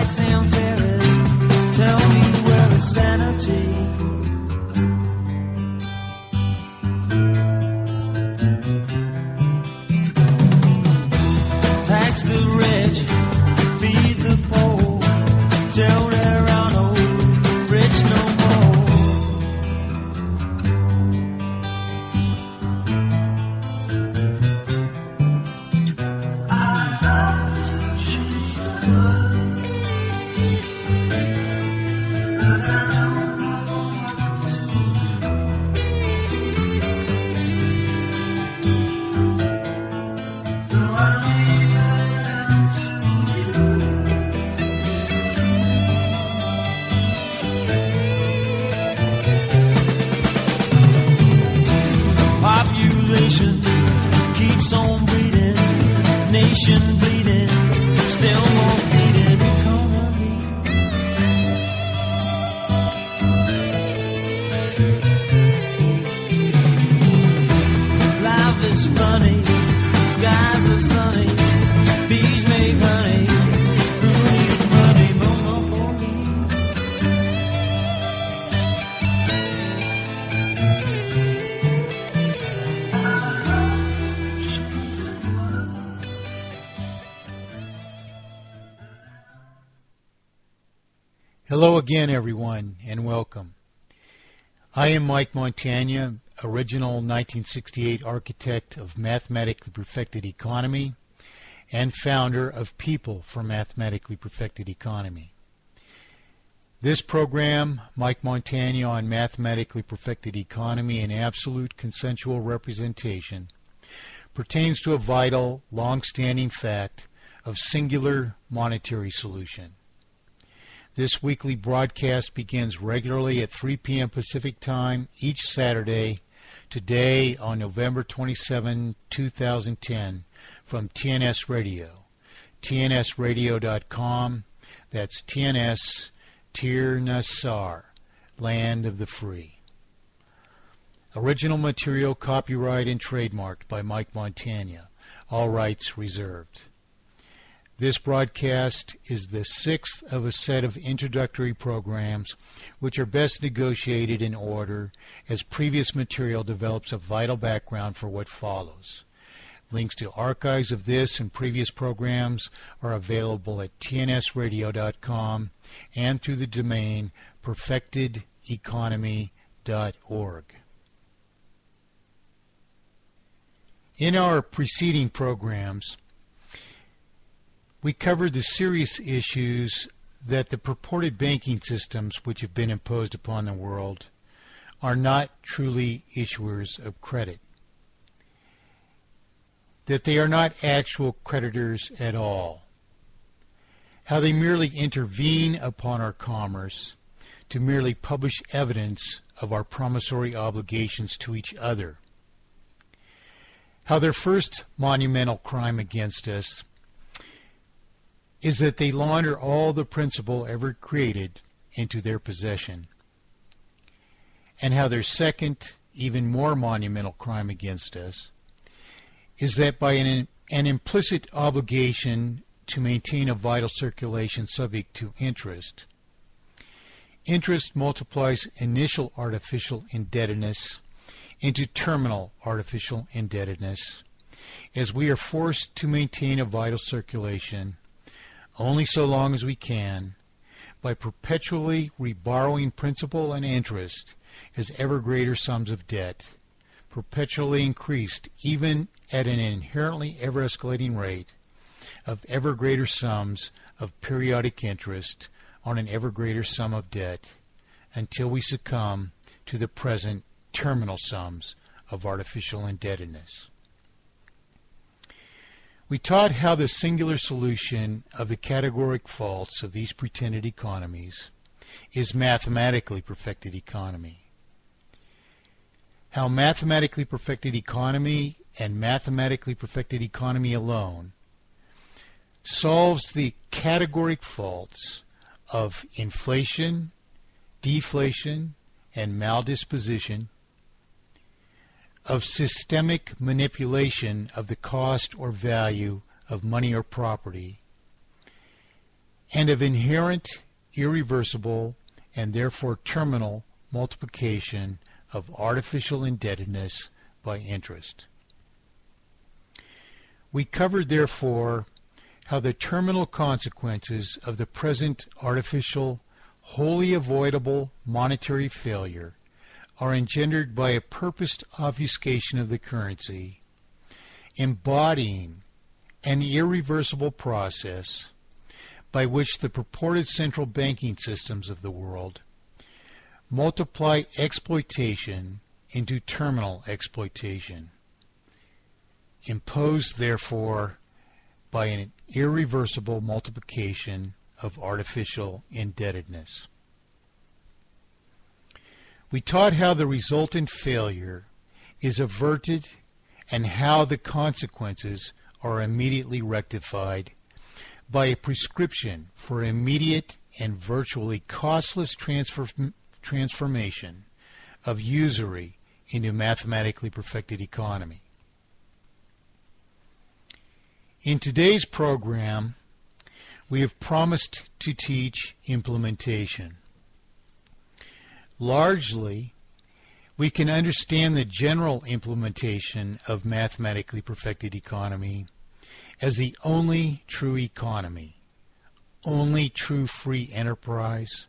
ragtime fairies tell me where is sanity. Tax the rich, feed the poor, till there are no rich no more. I love to choose the good, but I don't know what to do. So I leave it to you. Population keeps on breeding, nation bleeding, still more bleeding economy. Life is funny, skies are sunny, bees make honey. Who needs money? Monopoly. Hello again, everyone, and welcome. I am Mike Montagne, original 1968 architect of Mathematically Perfected Economy and founder of People for Mathematically Perfected Economy. This program, Mike Montagne on Mathematically Perfected Economy and Absolute Consensual Representation, pertains to a vital, long-standing fact of singular monetary solution. This weekly broadcast begins regularly at 3 p.m. Pacific Time each Saturday, today on November 27, 2010, from TNS Radio, tnsradio.com, that's TNS, Tir Nassar, Land of the Free. Original material copyright and trademarked by Mike Montagne, all rights reserved. This broadcast is the sixth of a set of introductory programs which are best negotiated in order as previous material develops a vital background for what follows. Links to archives of this and previous programs are available at tnsradio.com and through the domain perfectedeconomy.org. In our preceding programs, we covered the serious issues that the purported banking systems which have been imposed upon the world are not truly issuers of credit, that they are not actual creditors at all, how they merely intervene upon our commerce to merely publish evidence of our promissory obligations to each other, how their first monumental crime against us is that they launder all the principal ever created into their possession, and how their second, even more monumental crime against us is that by an implicit obligation to maintain a vital circulation subject to interest, interest multiplies initial artificial indebtedness into terminal artificial indebtedness, as we are forced to maintain a vital circulation only so long as we can, by perpetually reborrowing principal and interest as ever greater sums of debt, perpetually increased even at an inherently ever-escalating rate of ever greater sums of periodic interest on an ever greater sum of debt, until we succumb to the present terminal sums of artificial indebtedness. We taught how the singular solution of the categoric faults of these pretended economies is mathematically perfected economy. How mathematically perfected economy and mathematically perfected economy alone solves the categoric faults of inflation, deflation, and maldisposition, of systemic manipulation of the cost or value of money or property, and of inherent, irreversible, and therefore terminal multiplication of artificial indebtedness by interest. We covered, therefore, how the terminal consequences of the present artificial, wholly avoidable monetary failure are engendered by a purposed obfuscation of the currency, embodying an irreversible process by which the purported central banking systems of the world multiply exploitation into terminal exploitation, imposed, therefore, by an irreversible multiplication of artificial indebtedness. We taught how the resultant failure is averted and how the consequences are immediately rectified by a prescription for immediate and virtually costless transformation of usury into mathematically perfected economy. In today's program, we have promised to teach implementation. Largely, we can understand the general implementation of mathematically perfected economy as the only true economy, only true free enterprise,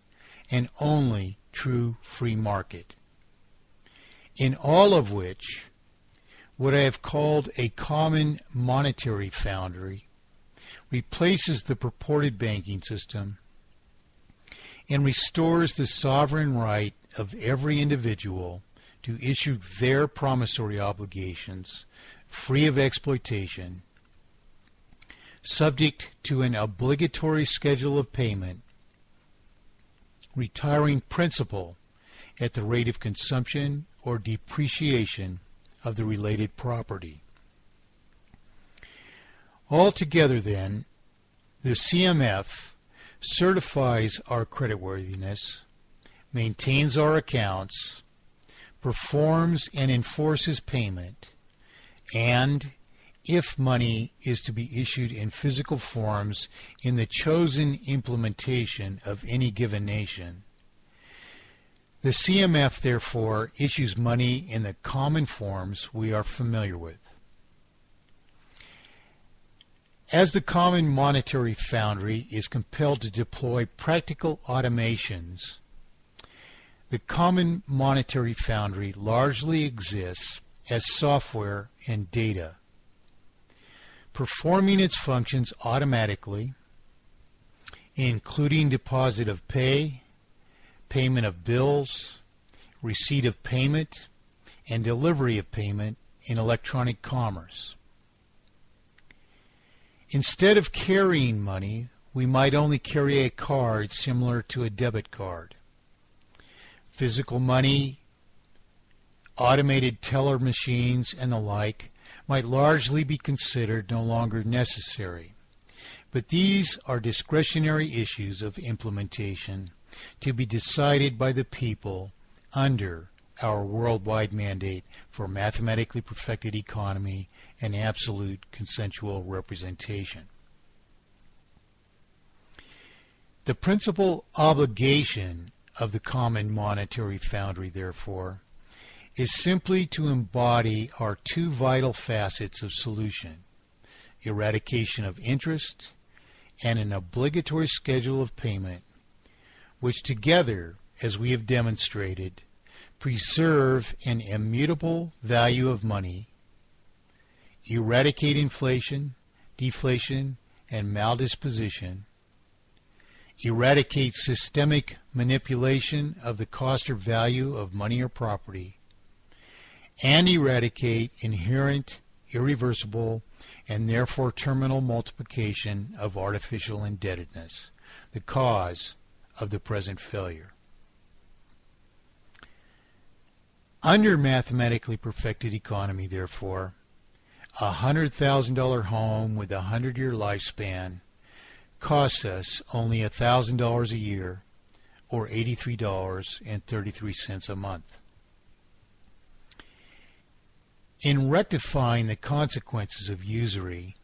and only true free market, in all of which what I have called a common monetary foundry replaces the purported banking system and restores the sovereign right of every individual to issue their promissory obligations free of exploitation, subject to an obligatory schedule of payment, retiring principal at the rate of consumption or depreciation of the related property. Altogether, then, the CMF certifies our creditworthiness, maintains our accounts, performs and enforces payment, and, if money is to be issued in physical forms in the chosen implementation of any given nation, the CMF, therefore, issues money in the common forms we are familiar with. As the common monetary foundry is compelled to deploy practical automations, the common monetary foundry largely exists as software and data, performing its functions automatically, including deposit of pay, payment of bills, receipt of payment, and delivery of payment in electronic commerce. Instead of carrying money, we might only carry a card similar to a debit card. Physical money, automated teller machines, and the like might largely be considered no longer necessary. But these are discretionary issues of implementation to be decided by the people under our worldwide mandate for mathematically perfected economy and absolute consensual representation. The principal obligation of the common monetary foundry, therefore, is simply to embody our two vital facets of solution: eradication of interest and an obligatory schedule of payment, which together, as we have demonstrated, preserve an immutable value of money, eradicate inflation, deflation, and maldisposition, eradicate systemic manipulation of the cost or value of money or property, and eradicate inherent, irreversible, and therefore terminal multiplication of artificial indebtedness, the cause of the present failure. Under mathematically perfected economy, therefore, a $100,000 home with a 100-year lifespan costs us only $1,000 a year, or $83.33 a month. In rectifying the consequences of usury,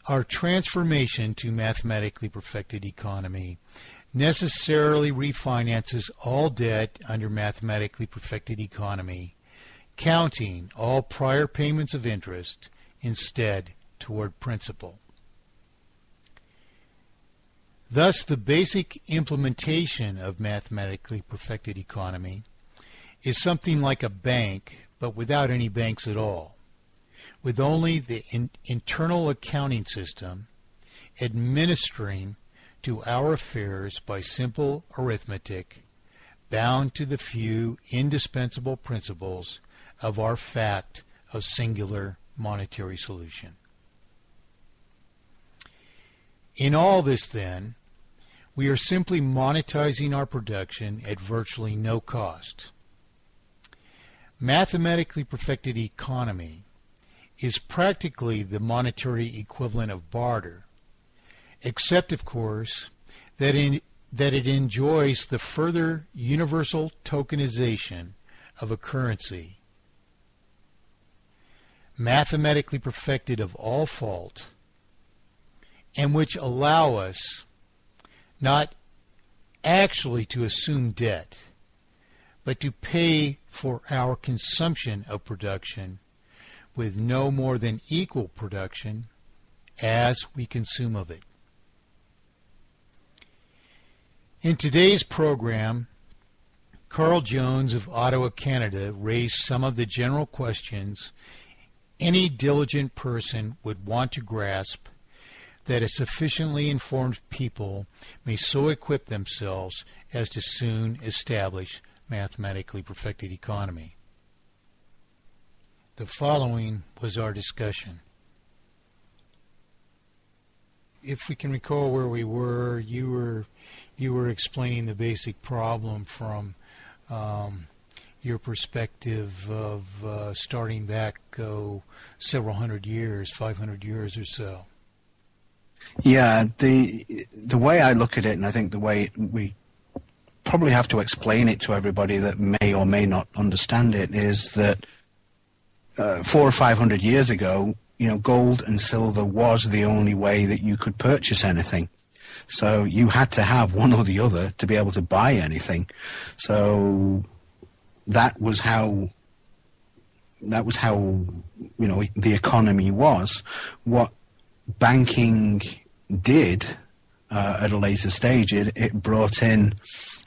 Our transformation to mathematically perfected economy necessarily refinances all debt under mathematically perfected economy, counting all prior payments of interest instead toward principal. Thus, the basic implementation of mathematically perfected economy is something like a bank, but without any banks at all, with only the internal accounting system administering to our affairs by simple arithmetic, bound to the few indispensable principles of our fact of singular monetary solution. In all this, then, we are simply monetizing our production at virtually no cost. Mathematically perfected economy is practically the monetary equivalent of barter, except, of course, that it enjoys the further universal tokenization of a currency, mathematically perfected of all fault, and which allow us not actually to assume debt, but to pay for our consumption of production with no more than equal production as we consume of it. In today's program, Karl Jones of Ottawa, Canada, raised some of the general questions any diligent person would want to grasp, that a sufficiently informed people may so equip themselves as to soon establish mathematically perfected economy. The following was our discussion. If we can recall where we were, you were explaining the basic problem from your perspective of starting back several hundred years, 500 years or so. Yeah, the way I look at it, and I think the way we probably have to explain it to everybody that may or may not understand it, is that 400 or 500 years ago, gold and silver was the only way that you could purchase anything. So you had to have one or the other to be able to buy anything. So that was how the economy was. What banking did at a later stage, it brought in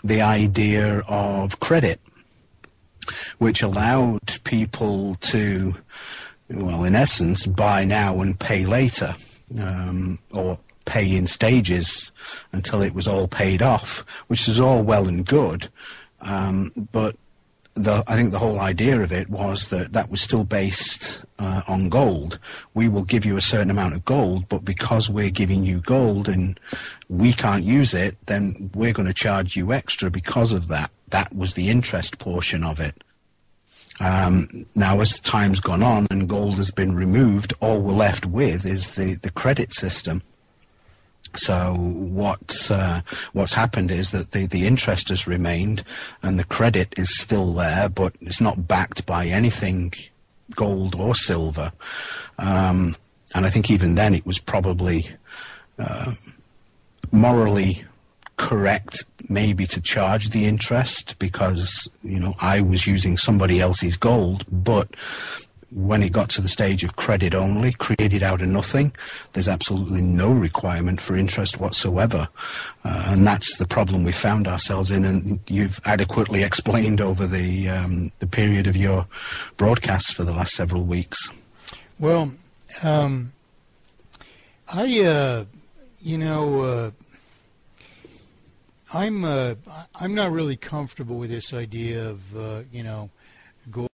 the idea of credit, which allowed people to, in essence, buy now and pay later, or pay in stages until it was all paid off, which is all well and good. But I think the whole idea of it was that was still based on gold. We will give you a certain amount of gold, but because we're giving you gold and we can't use it, then we're going to charge you extra because of that. That was the interest portion of it. Now, as time's gone on and gold has been removed, all we're left with is the credit system. So what's happened is that the interest has remained and the credit is still there, but it's not backed by anything gold or silver. And I think even then it was probably morally correct maybe to charge the interest because, I was using somebody else's gold, but when it got to the stage of credit only, created out of nothing, there's absolutely no requirement for interest whatsoever. And that's the problem we found ourselves in, and you've adequately explained over the period of your broadcasts for the last several weeks. Well, I'm not really comfortable with this idea of, gold